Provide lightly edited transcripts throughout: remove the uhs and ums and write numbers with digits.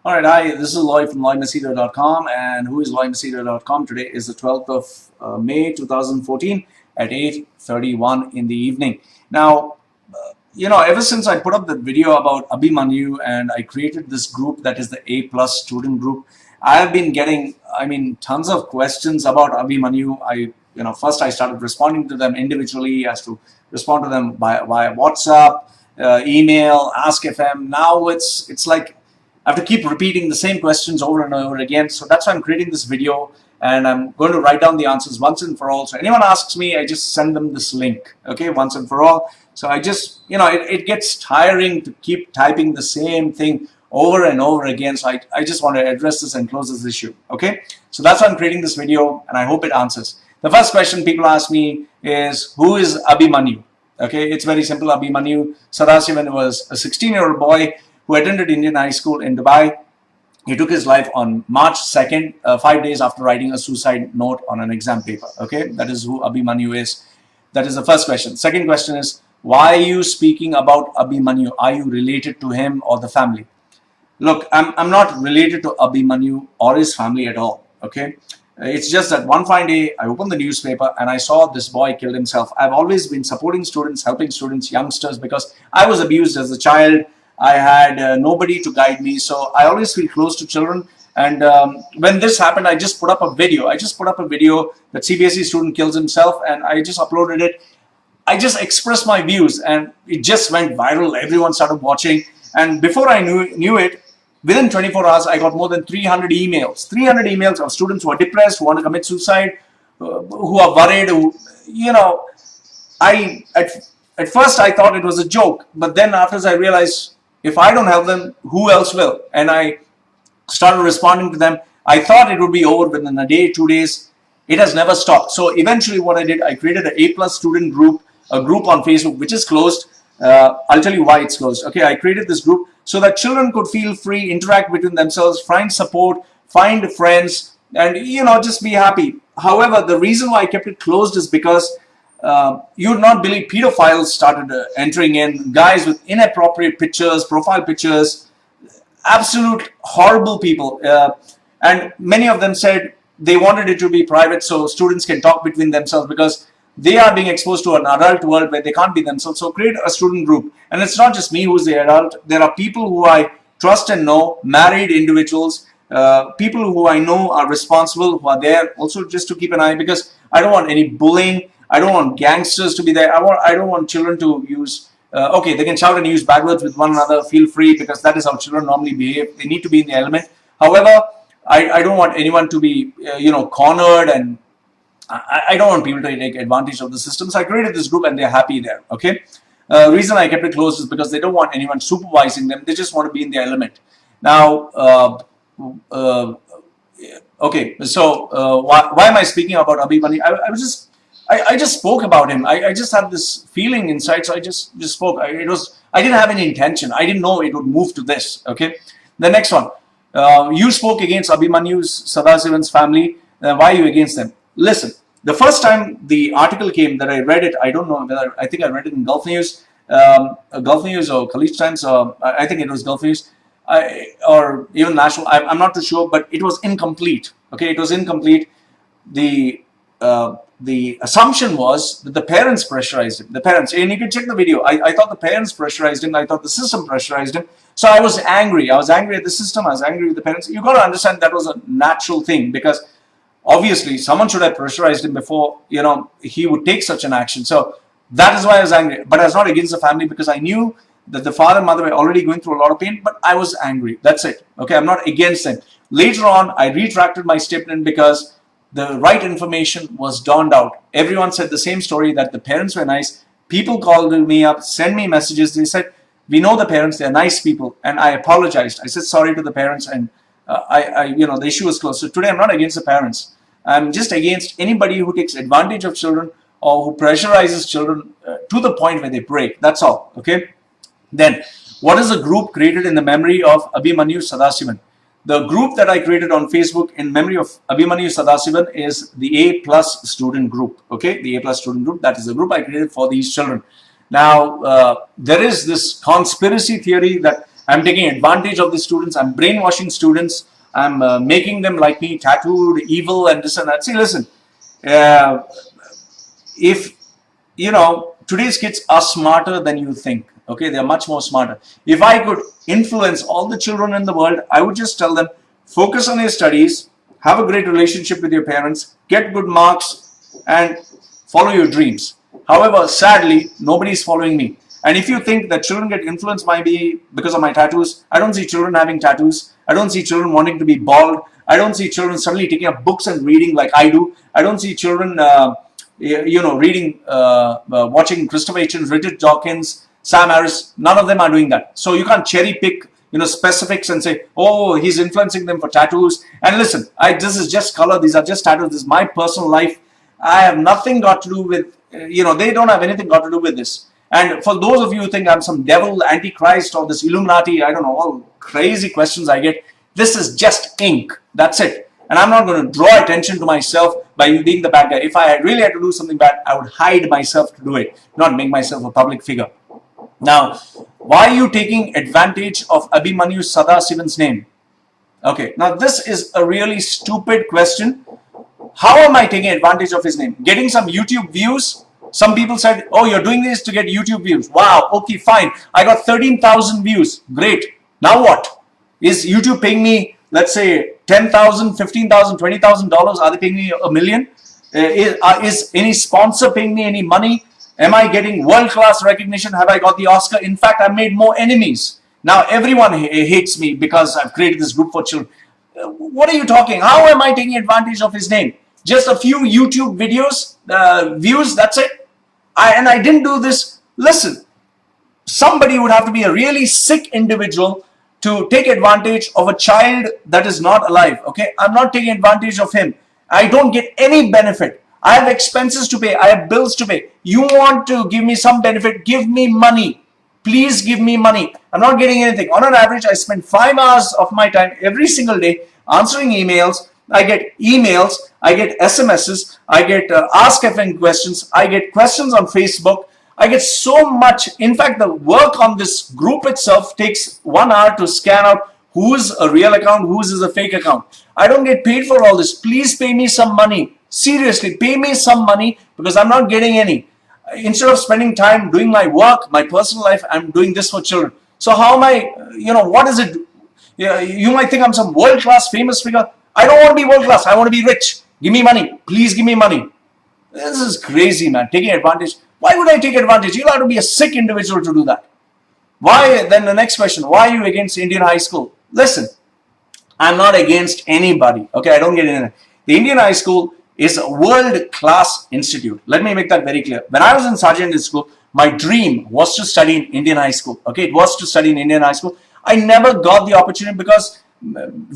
All right, hi, this is Loy from LoyMachedo.com, and who is LoyMachedo.com? Today is the 12th of May 2014 at 8:31 in the evening. Now, ever since I put up the video about Abhimanyu and I created this group that is the A+ student group, I have been getting, tons of questions about Abhimanyu. First I started responding to them individually, as to respond to them via WhatsApp, email, Ask FM. Now it's like I have to keep repeating the same questions over and over again. So that's why I'm creating this video, and I'm going to write down the answers once and for all. So anyone asks me, I just send them this link, okay, once and for all. So I just, it gets tiring to keep typing the same thing over and over again. So I just want to address this and close this issue, okay? So that's why I'm creating this video, and I hope it answers. The first question people ask me is, who is Abhimanyu? Okay, it's very simple. Abhimanyu Sadasivan was a 16-year-old boy who attended Indian high school in Dubai. He took his life on March 2nd, 5 days after writing a suicide note on an exam paper. Okay, that is who Abhimanyu is. That is the first question. Second question is, why are you speaking about Abhimanyu? Are you related to him or the family? Look, I'm not related to Abhimanyu or his family at all. Okay, it's just that one fine day I opened the newspaper and I saw this boy killed himself. I've always been supporting students, helping students, youngsters, because I was abused as a child. I had nobody to guide me, so I always feel close to children. And when this happened, I just put up a video. That CBSE student kills himself, and I just uploaded it. I just expressed my views, and it just went viral. Everyone started watching, and before I knew it, within 24 hours, I got more than 300 emails. 300 emails of students who are depressed, who want to commit suicide, who are worried. At first I thought it was a joke, but then after I realized, if I don't help them, who else will? And I started responding to them. I thought it would be over within a day, 2 days. It has never stopped. So eventually what I did, I created an A+ student group, a group on Facebook, which is closed. I'll tell you why it's closed. Okay, I created this group so that children could feel free, interact between themselves, find support, find friends, and just be happy. However, the reason why I kept it closed is because you would not believe pedophiles started entering in, guys with inappropriate pictures, profile pictures, absolute horrible people. And many of them said they wanted it to be private so students can talk between themselves, because they are being exposed to an adult world where they can't be themselves. So create a student group. And it's not just me who's the adult. There are people who I trust and know, married individuals, people who I know are responsible, who are there also just to keep an eye, because I don't want any bullying. I don't want gangsters to be there. I don't want children to use, okay, they can shout and use bad words with one another, feel free, because that is how children normally behave. They need to be in the element. However, I don't want anyone to be, cornered, and I don't want people to take advantage of the system. So I created this group and they're happy there, okay? Reason I kept it closed is because they don't want anyone supervising them. They just want to be in the element. Now, okay, so why am I speaking about Abhimanyu? I just spoke about him. I just had this feeling inside, so I just spoke. I didn't have any intention. I didn't know it would move to this. Okay. The next one. You spoke against Abhimanyu Sadasivan's family. Why are you against them? Listen, the first time the article came that I read it, I don't know whether, I think I read it in Gulf News or Khaleej Times, or I think it was Gulf News, or even National. I'm not too sure, but it was incomplete. Okay, it was incomplete. The assumption was that the parents pressurized him. The parents, and you can check the video. I thought the parents pressurized him. I thought the system pressurized him. So I was angry. I was angry at the system. I was angry with the parents. You got to understand that was a natural thing, because obviously someone should have pressurized him before he would take such an action. So that is why I was angry. But I was not against the family, because I knew that the father and mother were already going through a lot of pain. But I was angry. That's it. Okay, I'm not against them. Later on, I retracted my statement because the right information was dawned out. Everyone said the same story, that the parents were nice. People called me up, sent me messages. They said, we know the parents, they're nice people. And I apologized. I said sorry to the parents, and the issue was closed. So today I'm not against the parents. I'm just against anybody who takes advantage of children or who pressurizes children to the point where they break. That's all. Okay. Then, what is a group created in the memory of Abhimanyu Sadasivan? The group that I created on Facebook in memory of Abhimanyu Sadasivan is the A+ student group. Okay, the A+ student group. That is the group I created for these children. Now, there is this conspiracy theory that I'm taking advantage of the students. I'm brainwashing students. I'm making them like me, tattooed, evil, and this and that. See, listen, uh, if today's kids are smarter than you think. Okay, they're much more smarter. If I could influence all the children in the world, I would just tell them, focus on your studies, have a great relationship with your parents, get good marks, and follow your dreams. However, sadly, nobody's following me. And if you think that children get influenced by me because of my tattoos, I don't see children having tattoos. I don't see children wanting to be bald. I don't see children suddenly taking up books and reading like I do. I don't see children reading, watching Christopher Hitchens, Richard Dawkins, Sam Harris. None of them are doing that. So you can't cherry pick, specifics and say, oh, he's influencing them for tattoos. And listen, this is just color. These are just tattoos. This is my personal life. I have nothing got to do with, they don't have anything got to do with this. And for those of you who think I'm some devil, antichrist, or this Illuminati, I don't know, all crazy questions I get, this is just ink. That's it. And I'm not going to draw attention to myself by being the bad guy. If I really had to do something bad, I would hide myself to do it, not make myself a public figure. Now, why are you taking advantage of Abhimanyu Sadasivan's name? Okay, now this is a really stupid question. How am I taking advantage of his name? Getting some YouTube views? Some people said, oh, you're doing this to get YouTube views. Wow, okay, fine. I got 13,000 views. Great. Now what? Is YouTube paying me, let's say, $10,000, $15,000, $20,000? Are they paying me $1 million? Is any sponsor paying me any money? Am I getting world-class recognition? Have I got the Oscar? In fact, I've made more enemies. Now everyone hates me because I've created this group for children. What are you talking? How am I taking advantage of his name? Just a few YouTube videos, views, that's it. And I didn't do this. Listen, somebody would have to be a really sick individual to take advantage of a child that is not alive. Okay, I'm not taking advantage of him. I don't get any benefit. I have expenses to pay. I have bills to pay. You want to give me some benefit? Give me money. Please give me money. I'm not getting anything. On an average, I spend 5 hours of my time every single day answering emails. I get emails, I get SMSs, I get Ask FN questions, I get questions on Facebook. I get so much. In fact, the work on this group itself takes 1 hour to scan out who's a real account, whose is a fake account. I don't get paid for all this. Please pay me some money. Seriously, pay me some money because I'm not getting any. Instead of spending time doing my work, my personal life, I'm doing this for children. So how am I, what is it? You might think I'm some world-class famous figure. I don't want to be world-class. I want to be rich. Give me money. Please give me money. This is crazy, man. Taking advantage. Why would I take advantage? You'll have to be a sick individual to do that. Why? Then the next question. Why are you against Indian high school? Listen, I'm not against anybody. Okay, I don't get in it. The Indian high school is a world-class institute. Let me make that very clear. When I was in Sergeant School, my dream was to study in Indian high school. Okay, it was to study in Indian high school. I never got the opportunity because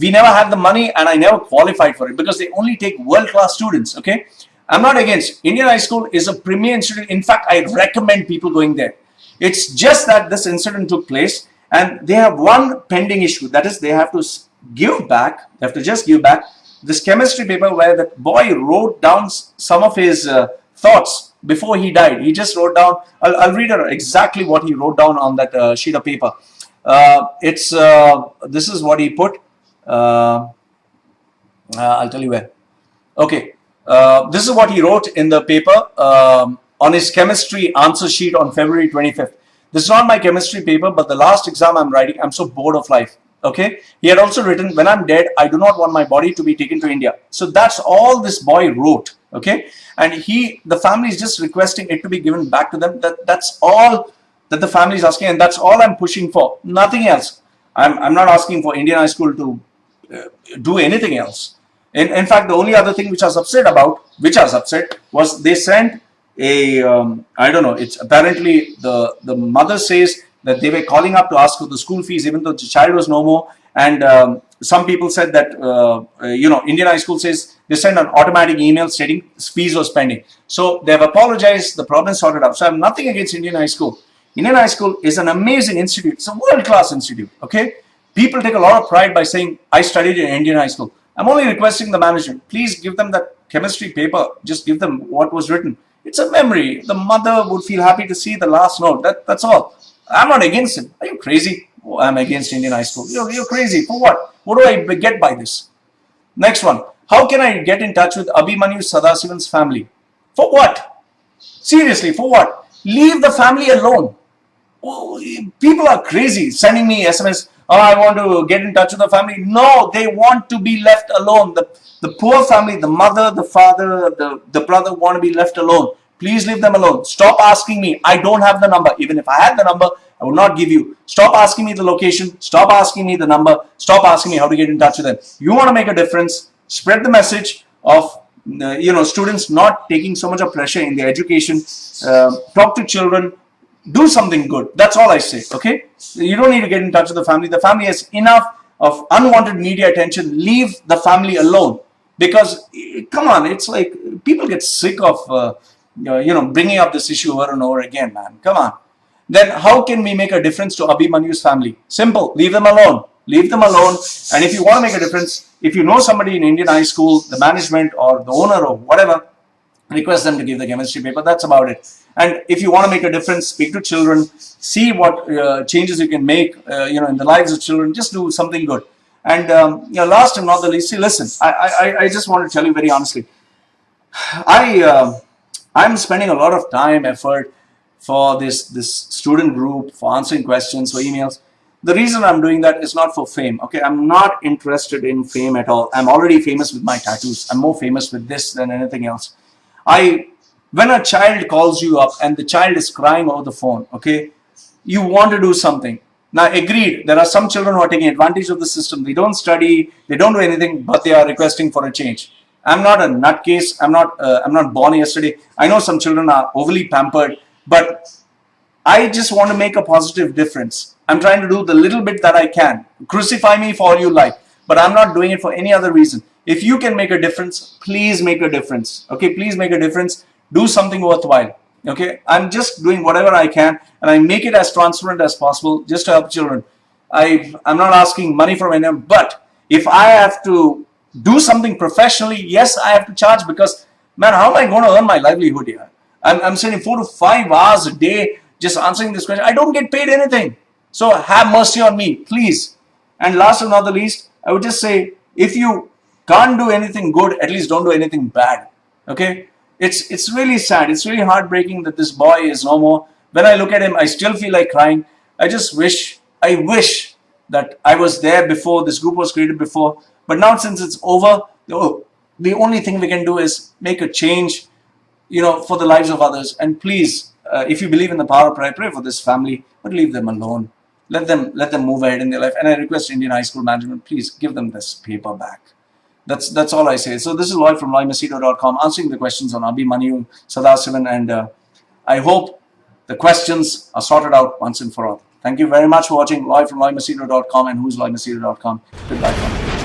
we never had the money and I never qualified for it because they only take world-class students. Okay, I'm not against. Indian high school is a premier institute. In fact, I recommend people going there. It's just that this incident took place and they have one pending issue. That is, they have to give back. They have to just give back this chemistry paper where the boy wrote down some of his thoughts before he died. He just wrote down. I'll read exactly what he wrote down on that sheet of paper. This is what he put. I'll tell you where. Okay, this is what he wrote in the paper on his chemistry answer sheet on February 25th. This is not my chemistry paper, but the last exam I'm writing. I'm so bored of life. Okay, he had also written, when I'm dead, I do not want my body to be taken to India. So that's all this boy wrote. Okay, and the family is just requesting it to be given back to them. That's all that the family is asking, and that's all I'm pushing for. Nothing else. I'm not asking for Indian high school to do anything else. In fact, the only other thing which I was upset was they sent a I don't know. It's apparently the mother says that they were calling up to ask for the school fees, even though the child was no more. And some people said that Indian high school says they send an automatic email stating fees was pending. So they have apologized. The problem is sorted out. So I have nothing against Indian high school. Indian high school is an amazing institute. It's a world-class institute. Okay, people take a lot of pride by saying I studied in Indian high school. I'm only requesting the management, please give them that chemistry paper. Just give them what was written. It's a memory. The mother would feel happy to see the last note. That's all. I'm not against it. Are you crazy? oh, I'm against Indian high school. You're crazy. For what? What do I get by this? Next one. How can I get in touch with Abhimanyu Sadasivan's family? For what? Seriously, for what? Leave the family alone. Oh, people are crazy sending me SMS. Oh, I want to get in touch with the family. No, they want to be left alone. The poor family, the mother, the father, the brother want to be left alone. Please leave them alone. Stop asking me. I don't have the number. Even if I had the number, I would not give you. Stop asking me the location. Stop asking me the number. Stop asking me how to get in touch with them. You want to make a difference. Spread the message of students not taking so much of pressure in their education. Talk to children. Do something good. That's all I say. Okay? You don't need to get in touch with the family. The family has enough of unwanted media attention. Leave the family alone. Because, come on, it's like people get sick of bringing up this issue over and over again, man. Come on. Then how can we make a difference to Abhimanyu's family? Simple. Leave them alone. Leave them alone. And if you want to make a difference, if you know somebody in Indian high school, the management or the owner or whatever, request them to give the chemistry paper. That's about it. And if you want to make a difference, speak to children, see what changes you can make, in the lives of children. Just do something good. And last and not the least, see, listen. I just want to tell you very honestly. I'm spending a lot of time, effort for this student group, for answering questions, for emails. The reason I'm doing that is not for fame. Okay, I'm not interested in fame at all. I'm already famous with my tattoos. I'm more famous with this than anything else. When a child calls you up and the child is crying over the phone, okay, you want to do something. Now, agreed, there are some children who are taking advantage of the system. They don't study, they don't do anything, but they are requesting for a change. I'm not a nutcase. I'm not born yesterday. I know some children are overly pampered, but I just want to make a positive difference. I'm trying to do the little bit that I can. Crucify me for all you like, but I'm not doing it for any other reason. If you can make a difference, please make a difference. Okay, please make a difference. Do something worthwhile. Okay, I'm just doing whatever I can, and I make it as transparent as possible just to help children. I'm not asking money from anyone, but if I have to do something professionally, yes, I have to charge, because, man, how am I going to earn my livelihood here? I'm spending 4 to 5 hours a day just answering this question. I don't get paid anything. So have mercy on me, please. And last but not the least, I would just say, if you can't do anything good, at least don't do anything bad. Okay? It's really sad. It's really heartbreaking that this boy is no more. When I look at him, I still feel like crying. I wish that I was there before, this group was created before. But now, since it's over, the only thing we can do is make a change, for the lives of others. And please, if you believe in the power of prayer, pray for this family, but leave them alone. Let them move ahead in their life. And I request Indian high school management, please give them this paper back. That's all I say. So this is Loy from LoyMachedo.com answering the questions on Abhimanyu Sadasivan, and I hope the questions are sorted out once and for all. Thank you very much for watching. Loy from LoyMachedo.com and who's LoyMachedo.com. Goodbye.